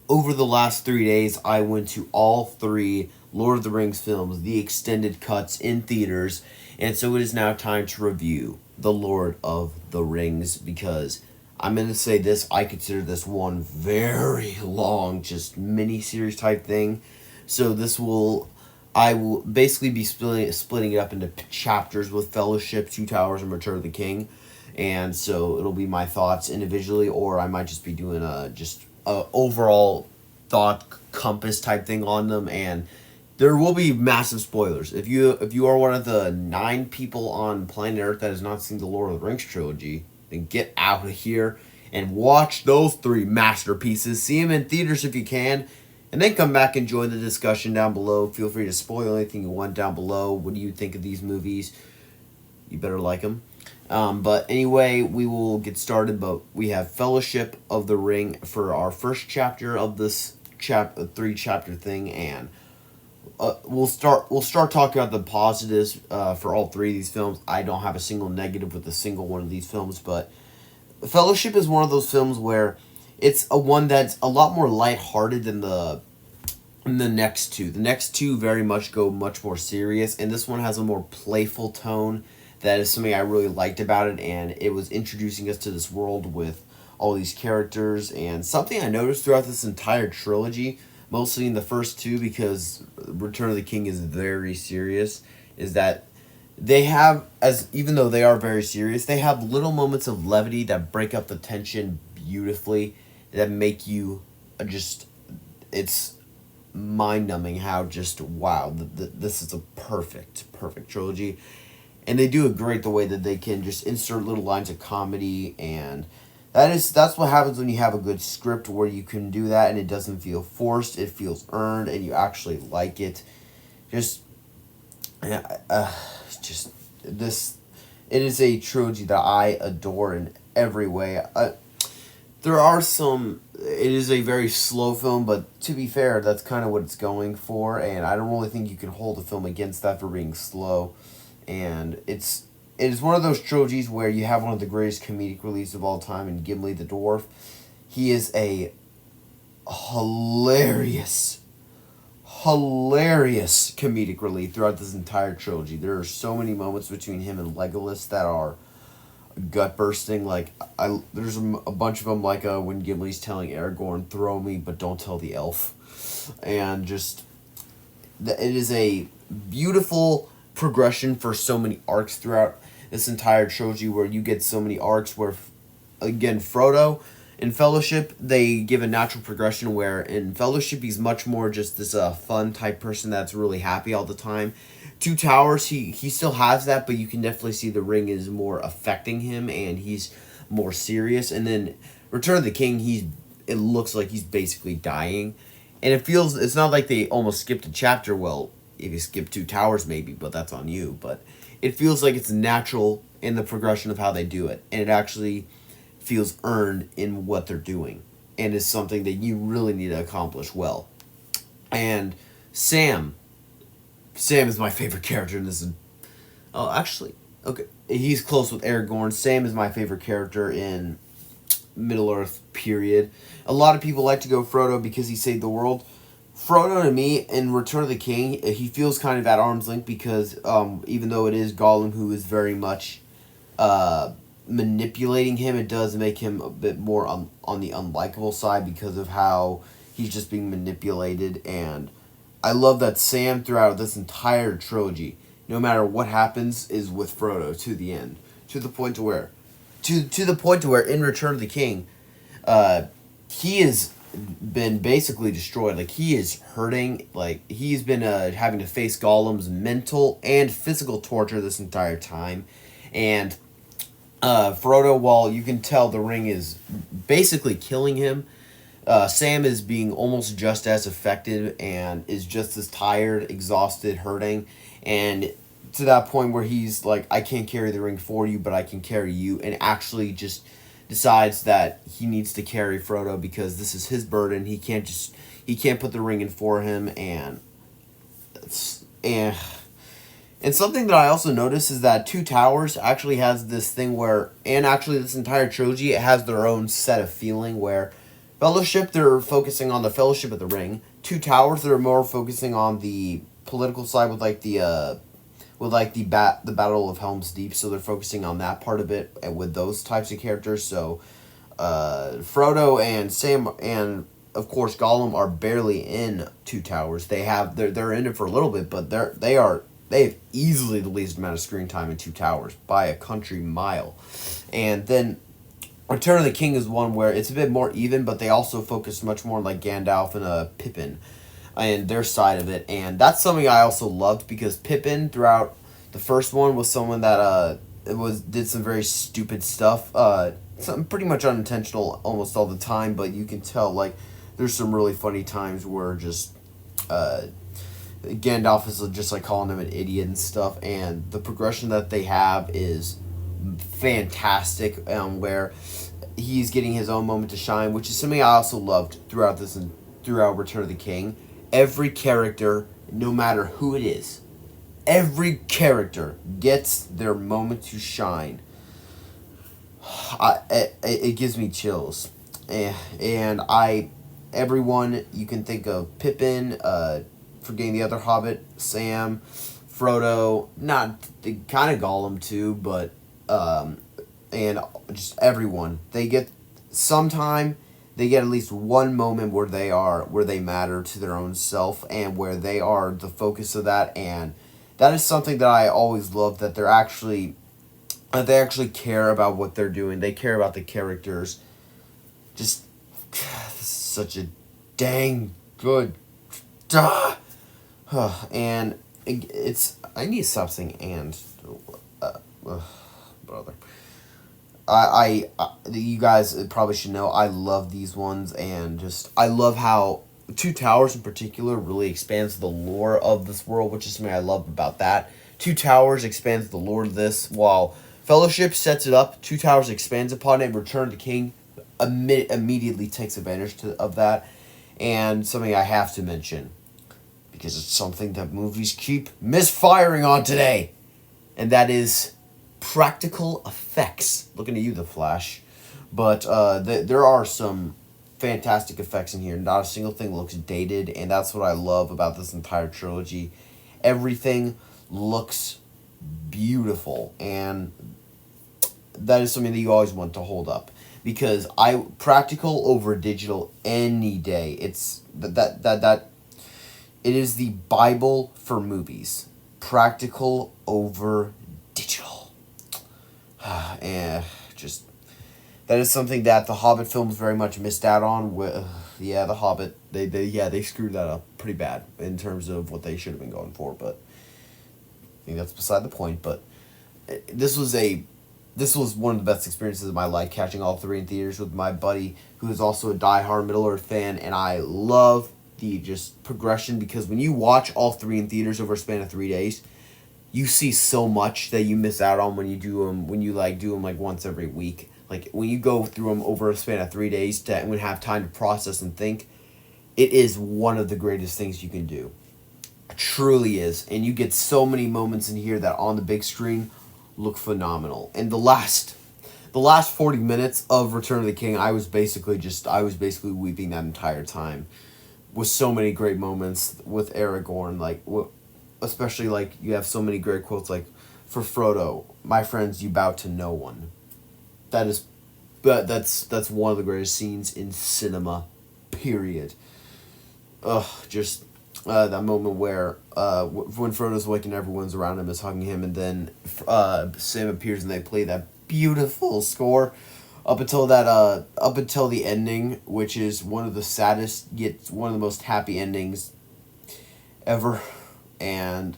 over the last 3 days, I went to all three Lord of the Rings films, the extended cuts in theaters, and so it is now time to review The Lord of the Rings because I'm going to say this, I consider this one very long, just mini series type thing. So I will basically be splitting it up into chapters with Fellowship, Two Towers, and Return of the King. And so it'll be my thoughts individually, or I might just be doing a overall thought compass type thing on them. And there will be massive spoilers. If you are one of the 9 people on planet Earth that has not seen the Lord of the Rings trilogy, then get out of here and watch those 3 masterpieces. See them in theaters if you can, and then come back and join the discussion down below. Feel free to spoil anything you want down below. What do you think of these movies? You better like them. But anyway, we will get started. But we have Fellowship of the Ring for our first chapter of this 3 chapter thing, and we'll start talking about the positives for all 3 of these films. I don't have a single negative with a single one of these films, but Fellowship is one of those films where it's a one that's a lot more lighthearted than the next 2. The next 2 very much go much more serious, and this one has a more playful tone. That is something I really liked about it, and it was introducing us to this world with all these characters. And something I noticed throughout this entire trilogy, mostly in the first 2, because Return of the King is very serious, is that they have, as even though they are very serious, they have little moments of levity that break up the tension beautifully, that make you just, it's mind-numbing how just, wow, this is a perfect trilogy. And they do it great the way that they can just insert little lines of comedy, and that's what happens when you have a good script where you can do that and it doesn't feel forced, it feels earned, and you actually like it. Just just this, it is a trilogy that I adore in every way. There are some, it is a very slow film, but to be fair, that's kind of what it's going for, and I don't really think you can hold a film against that for being slow. And it is one of those trilogies where you have one of the greatest comedic reliefs of all time in Gimli the Dwarf. He is a hilarious comedic relief throughout this entire trilogy. There are so many moments between him and Legolas that are gut bursting. Like there's a bunch of them, like when Gimli's telling Aragorn, "Throw me, but don't tell the elf," and just it is a beautiful progression for so many arcs throughout this entire trilogy, where you get so many arcs where, again, Frodo in Fellowship, they give a natural progression where in Fellowship he's much more just this fun type person that's really happy all the time. Two Towers, he still has that, but you can definitely see the ring is more affecting him and he's more serious. And then Return of the King, it looks like he's basically dying, and it's not like they almost skipped a chapter. Well, if you skip Two Towers, maybe, but that's on you. But it feels like it's natural in the progression of how they do it, and it actually feels earned in what they're doing, and is something that you really need to accomplish well. And Sam is my favorite character in this. Oh, actually, okay, he's close with Aragorn. Sam is my favorite character in Middle Earth, period. A lot of people like to go Frodo because he saved the world. Frodo, to me, in Return of the King, he feels kind of at arm's length because even though it is Gollum who is very much manipulating him, it does make him a bit more on the unlikable side because of how he's just being manipulated. And I love that Sam, throughout this entire trilogy, no matter what happens, is with Frodo to the end. To the point to where in Return of the King, he is been basically destroyed. Like, he is hurting. Like, he's been having to face Gollum's mental and physical torture this entire time. And Frodo, while you can tell the ring is basically killing him, Sam is being almost just as affected and is just as tired, exhausted, hurting, and to that point where he's like, I can't carry the ring for you, but I can carry you, and actually just decides that he needs to carry Frodo because this is his burden. He can't put the ring in for him. And something that I also noticed is that Two Towers actually has this thing where, and actually this entire trilogy, it has their own set of feeling where Fellowship, they're focusing on the Fellowship of the Ring. Two Towers, they're more focusing on the political side with like the Battle of Helm's Deep. So they're focusing on that part of it and with those types of characters. So Frodo and Sam and of course Gollum are barely in Two Towers. They're in it for a little bit, but they have easily the least amount of screen time in Two Towers by a country mile. And then Return of the King is one where it's a bit more even, but they also focus much more on like Gandalf and Pippin and their side of it. And that's something I also loved because Pippin throughout the first one was someone that did some very stupid stuff. Something pretty much unintentional almost all the time, but you can tell like there's some really funny times where just Gandalf is just like calling him an idiot and stuff, and the progression that they have is fantastic. Where he's getting his own moment to shine, which is something I also loved throughout this and throughout Return of the King. Every character, no matter who it is, every character gets their moment to shine. It gives me chills, and everyone you can think of: Pippin, forgetting the other Hobbit, Sam, Frodo, not the kind of Gollum too, but and just everyone. They get at least one moment where they matter to their own self and where they are the focus of that, and that is something that I always love, that they actually care about what they're doing. They care about the characters. Just this is such a dang good and I need to stop saying and brother. You guys probably should know I love these ones, and just I love how Two Towers in particular really expands the lore of this world, which is something I love about that. Two Towers expands the lore of this, while Fellowship sets it up. Two Towers expands upon it. Return of the King immediately takes advantage of that, and something I have to mention because it's something that movies keep misfiring on today, and that is practical effects. Looking at you, The Flash. But there are some fantastic effects in here. Not a single thing looks dated, and that's what I love about this entire trilogy. Everything looks beautiful, and that is something that you always want to hold up, because practical over digital any day. It's that it is the Bible for movies. Practical over digital. And just that is something that the Hobbit films very much missed out on. The Hobbit, they screwed that up pretty bad in terms of what they should have been going for, but I think that's beside the point. But this was one of the best experiences of my life, catching all three in theaters with my buddy who is also a diehard Middle-earth fan, and I love the just progression, because when you watch all three in theaters over a span of 3 days, you see so much that you miss out on when you do them like once every week. Like when you go through them over a span of 3 days and have time to process and think, it is one of the greatest things you can do. It truly is. And you get so many moments in here that on the big screen look phenomenal. And the last 40 minutes of Return of the King, I was basically weeping that entire time. With so many great moments with Aragorn, especially like you have so many great quotes like, for Frodo, "My friends, you bow to no one." That's one of the greatest scenes in cinema, period. Just that moment where when Frodo's awake and everyone's around him is hugging him, and then Sam appears and they play that beautiful score up until the ending, which is one of the saddest yet one of the most happy endings ever. And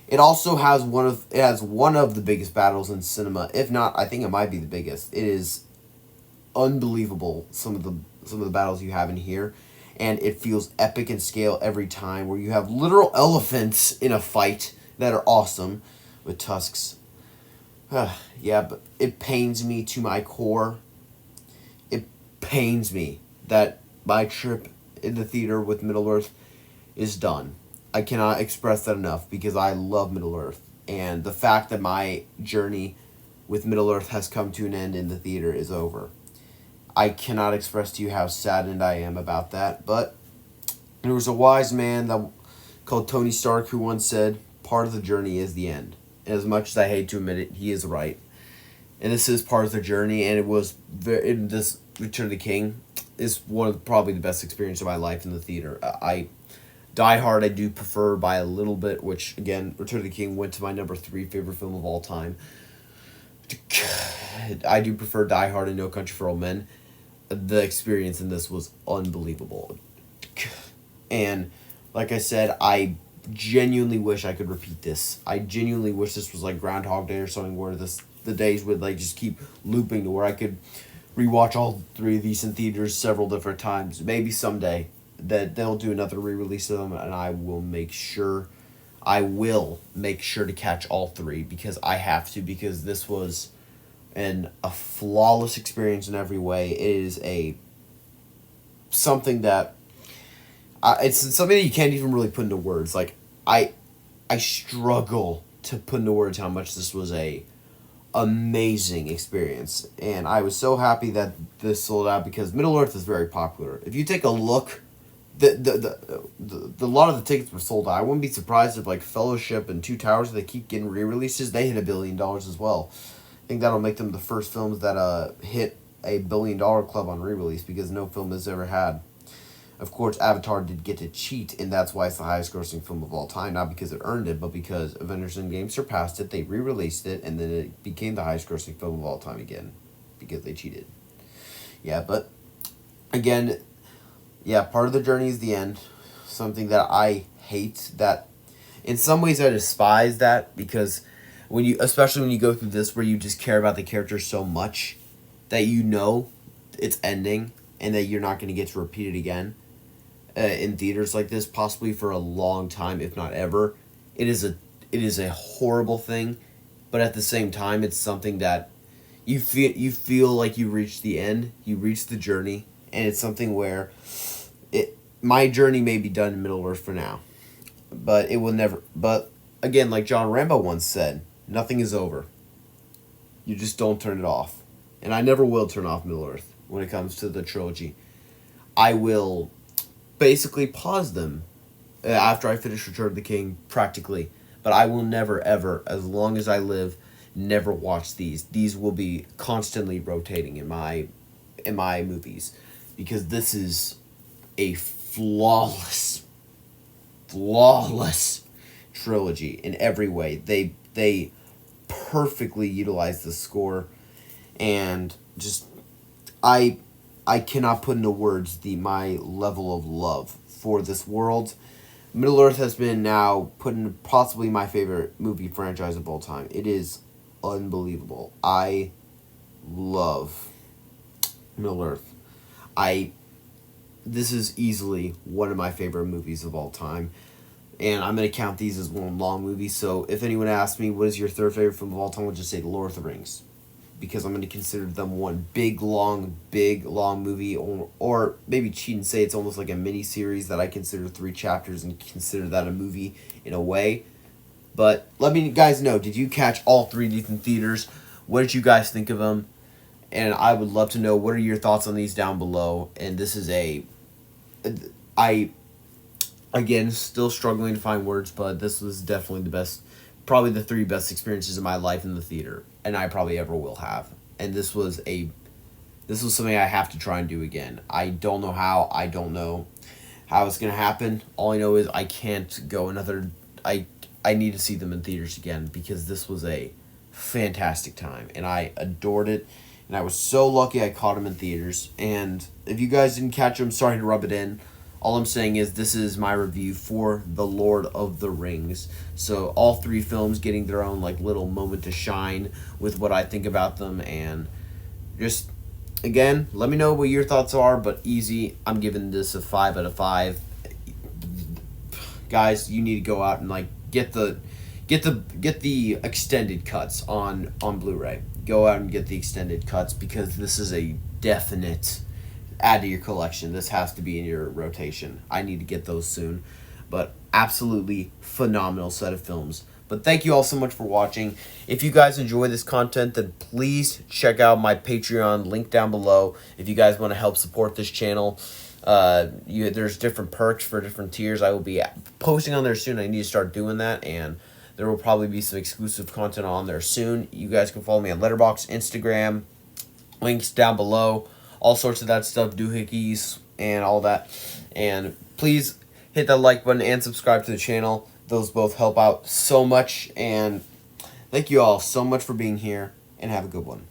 it also has one of the biggest battles in cinema, if not, I think it might be the biggest. It is unbelievable, some of the battles you have in here, and it feels epic in scale every time, where you have literal elephants in a fight that are awesome with tusks. Yeah, but it pains me to my core. It pains me that my trip in the theater with Middle-earth is done. I cannot express that enough, because I love Middle-earth. And the fact that my journey with Middle-earth has come to an end in the theater is over. I cannot express to you how saddened I am about that. But there was a wise man called Tony Stark who once said, "Part of the journey is the end." And as much as I hate to admit it, he is right. And this is part of the journey, and it was this Return of the King is one of probably the best experience of my life in the theater. I Die Hard I do prefer by a little bit, which again, Return of the King went to my number 3 favorite film of all time. I do prefer Die Hard and No Country for Old Men. The experience in this was unbelievable. And like I said, I genuinely wish I could repeat this. I genuinely wish this was like Groundhog Day or something where the days would like just keep looping to where I could rewatch all 3 of these in theaters several different times. Maybe someday that they'll do another re-release of them, and I will make sure to catch all 3 because I have to, because this was a flawless experience in every way. It is something that it's something that you can't even really put into words. Like I struggle to put into words how much this was a amazing experience, and I was so happy that this sold out because Middle Earth is very popular. If you take a look, the lot of the tickets were sold out. I wouldn't be surprised if like Fellowship and Two Towers, they keep getting re-releases, they hit $1 billion as well. I think that'll make them the first films that hit $1 billion club on re-release because no film has ever had. Of course, Avatar did get to cheat, and that's why it's the highest grossing film of all time. Not because it earned it, but because Avengers Endgame surpassed it, they re-released it, and then it became the highest grossing film of all time again. Because they cheated. Yeah, but again, yeah, part of the journey is the end. Something that I hate, that in some ways I despise that, because especially when you go through this where you just care about the character so much that you know it's ending and that you're not going to get to repeat it again. In theaters like this, possibly for a long time, if not ever. It is a horrible thing, but at the same time, it's something that you feel like you reached the end, you reached the journey, and it's something where my journey may be done in Middle Earth for now, but it will never. But again, like John Rambo once said, nothing is over. You just don't turn it off, and I never will turn off Middle Earth when it comes to the trilogy. I will basically pause them after I finish Return of the King, practically. But I will never, ever, as long as I live, never watch these. These will be constantly rotating in my movies. Because this is a flawless trilogy in every way. They perfectly utilize the score, and just I cannot put into words my level of love for this world. Middle Earth has been now put in possibly my favorite movie franchise of all time. It is unbelievable. I love Middle Earth. This is easily one of my favorite movies of all time. And I'm going to count these as one long movie. So if anyone asks me what is your 3rd favorite film of all time, I'll just say The Lord of the Rings. Because I'm going to consider them one big, long movie, or maybe cheat and say it's almost like a mini-series that I consider 3 chapters and consider that a movie in a way. But let me guys know, did you catch all 3 of these in theaters? What did you guys think of them? And I would love to know, what are your thoughts on these down below? And this is again, still struggling to find words, but this was definitely the best, probably the 3 best experiences of my life in the theater, and I probably ever will have. And this was something I have to try and do again. I don't know how. I don't know how it's gonna happen. All I know is I can't go another. I need to see them in theaters again because this was a fantastic time, and I adored it. And I was so lucky I caught them in theaters. And if you guys didn't catch them, sorry to rub it in. All I'm saying is this is my review for The Lord of the Rings. So all 3 films getting their own like little moment to shine with what I think about them. And just, again, let me know what your thoughts are. But easy, I'm giving this a 5 out of 5. Guys, you need to go out and like get the extended cuts on Blu-ray. Go out and get the extended cuts because this is a definite add to your collection. This has to be in your rotation. I need to get those soon. But absolutely phenomenal set of films But thank you all so much for watching. If you guys enjoy this content, then please check out my Patreon link down below. If you guys want to help support this channel, there's different perks for different tiers. I will be posting on there soon. I need to start doing that, and there will probably be some exclusive content on there soon. You guys can follow me on Letterboxd, Instagram, links down below, all sorts of that stuff, doohickeys, and all that. And please hit that like button and subscribe to the channel. Those both help out so much. And thank you all so much for being here, and have a good one.